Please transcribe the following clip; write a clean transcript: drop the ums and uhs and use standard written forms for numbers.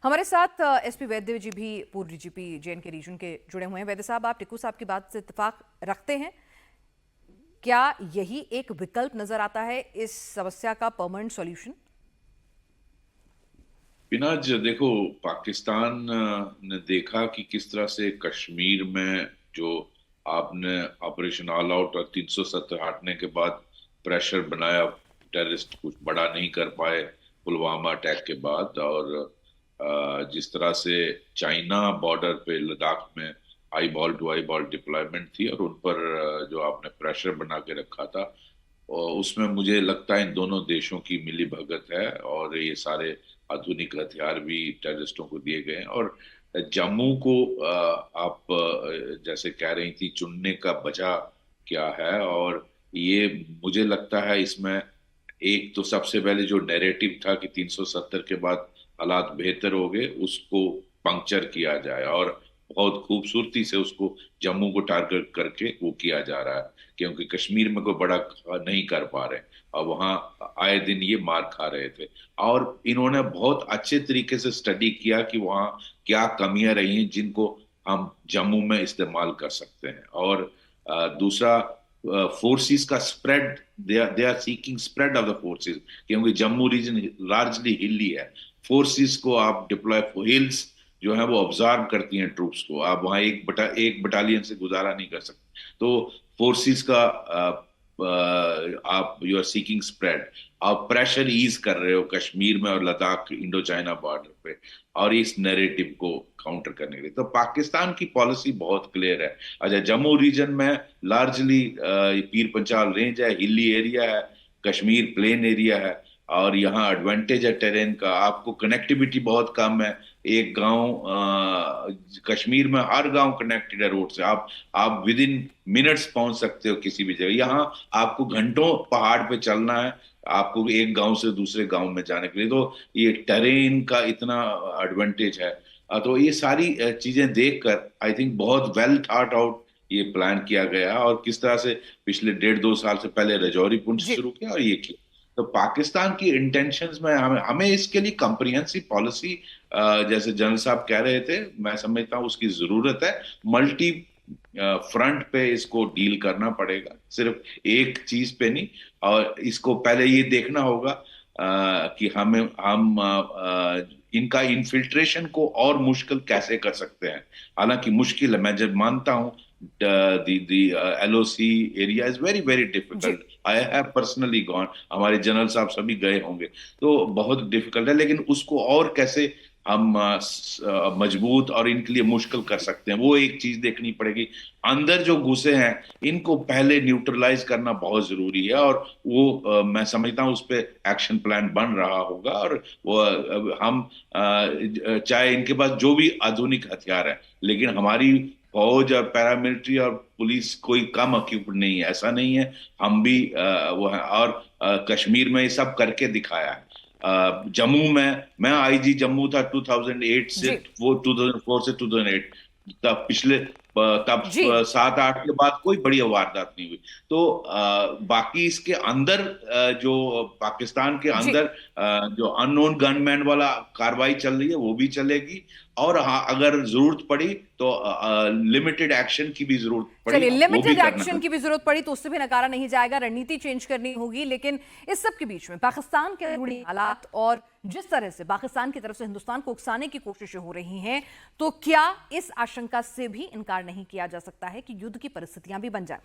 हमारे साथ एसपी वैद्य जी भी पूर्व डीजीपी जे&के रीजन के जुड़े हुए हैं। वैद्य साहब, आप टिक्कू साहब की बात से इत्तेफाक रखते हैं? क्या यही एक विकल्प नजर आता है इस समस्या का परमानेंट सॉल्यूशन? पिनाज, देखो, पाकिस्तान ने देखा कि किस तरह से कश्मीर में जो आपने ऑपरेशन ऑल आउट और 370 हटने के बाद प्रेशर बनाया, टेररिस्ट कुछ बड़ा नहीं कर पाए पुलवामा अटैक के बाद। और जिस तरह से चाइना बॉर्डर पे लद्दाख में eyeball to eyeball deployment थी और उन पर जो आपने प्रेशर बना के रखा था, और उसमें मुझे लगता है इन दोनों देशों की मिली भगत है और ये सारे आधुनिक हथियार भी टेररिस्टों को दिए गए हैं। और जम्मू को आप जैसे कह रही थी, चुनने का वजह क्या है? और ये मुझे लगता है इसमें एक तो सबसे पहले जो नैरेटिव था कि 370 के बाद हालात बेहतर हो गए, उसको पंक्चर किया जाए और बहुत खूबसूरती से उसको जम्मू को टारगेट करके वो किया जा रहा है, क्योंकि कश्मीर में कोई बड़ा नहीं कर पा रहे और वहां आए दिन ये मार खा रहे थे। और इन्होंने बहुत अच्छे तरीके से स्टडी किया कि वहां क्या कमियां रही हैं जिनको हम जम्मू में इस्तेमाल कर सकते हैं। और दूसरा, फोर्सेस का spread, they are seeking spread of the forces, क्योंकि जम्मू रीजन लार्जली हिली है। फोर्सेस को आप डिप्लॉय, हिल्स जो है वो ऑब्जर्व करती हैं ट्रूप्स को, आप वहां एक बटालियन से गुजारा नहीं कर सकते। तो फोर्सेस का आप यू आर सीकिंग स्प्रेड, आप प्रेशर ईज कर रहे हो कश्मीर में और लद्दाख इंडो चाइना बॉर्डर पे, और इस नैरेटिव को काउंटर करने के लिए तो पाकिस्तान की पॉलिसी बहुत क्लियर है। अच्छा, जम्मू रीजन में लार्जली पीर पंचाल रेंज है, हिली एरिया है, कश्मीर प्लेन एरिया है, और यहाँ एडवांटेज है टेरेन का, आपको कनेक्टिविटी बहुत कम है। एक गांव कश्मीर में हर गांव कनेक्टेड है रोड से, आप विद इन मिनट्स पहुंच सकते हो किसी भी जगह। यहाँ आपको घंटों पहाड़ पे चलना है आपको एक गांव से दूसरे गांव में जाने के लिए, तो ये टेरेन का इतना एडवांटेज है। तो ये सारी चीजें देखकर आई थिंक बहुत वेल थॉट आउट ये प्लान किया गया, और किस तरह से पिछले 1.5-2 साल से पहले रजौरी पुंछ जी। शुरू किया और ये किया। तो पाकिस्तान की इंटेंशंस में हमें हमें इसके लिए कंप्रिहेंसिव पॉलिसी, जैसे जनरल साहब कह रहे थे, मैं समझता हूँ उसकी जरूरत है। मल्टी फ्रंट पे इसको डील करना पड़ेगा, सिर्फ एक चीज पे नहीं। और इसको पहले ये देखना होगा कि हम इनका इन्फिल्ट्रेशन को और मुश्किल कैसे कर सकते हैं। हालांकि मुश्किल है, मैं जब मानता हूँ the LOC area is very very जी। difficult. I have personally gone, हमारे जनरल साहब सभी गए होंगे, तो बहुत डिफिकल्ट है। लेकिन उसको और कैसे हम मजबूत और इनके लिए मुश्किल कर सकते हैं, वो एक चीज देखनी पड़ेगी। अंदर जो घुसे हैं इनको पहले न्यूट्रलाइज करना बहुत जरूरी है, और वो मैं समझता हूँ उस पर एक्शन प्लान बन रहा होगा। और वो हम चाहे इनके पास जो भी आधुनिक हथियार है, लेकिन हमारी फौज और पैरामिलिट्री और पुलिस कोई कम इक्विप्ड नहीं है, ऐसा नहीं है। हम भी वो है, और कश्मीर में ये सब करके दिखाया है। जम्मू में मैं आईजी जम्मू था 2008 से, जी। वो 2004 से 2008 तब, पिछले तब जी। 7-8 के बाद कोई बड़ी वारदात नहीं हुई। तो बाकी इसके अंदर जो पाकिस्तान के जी। अंदर जो अननोन गनमैन वाला कार्रवाई चल रही है वो भी चलेगी। और हाँ, अगर जरूरत पड़ी तो लिमिटेड एक्शन की भी जरूरत पड़ी, चलिए, वो भी लिमिटेड करना एक्शन है। की भी जरूरत पड़ी तो उससे भी नकारा नहीं जाएगा, रणनीति चेंज करनी होगी। लेकिन इस सब के बीच में पाकिस्तान के जुड़ी हालात और जिस तरह से पाकिस्तान की तरफ से हिंदुस्तान को उकसाने की कोशिशें हो रही हैं, तो क्या इस आशंका से भी इनकार नहीं किया जा सकता है कि युद्ध की परिस्थितियां भी बन जाए?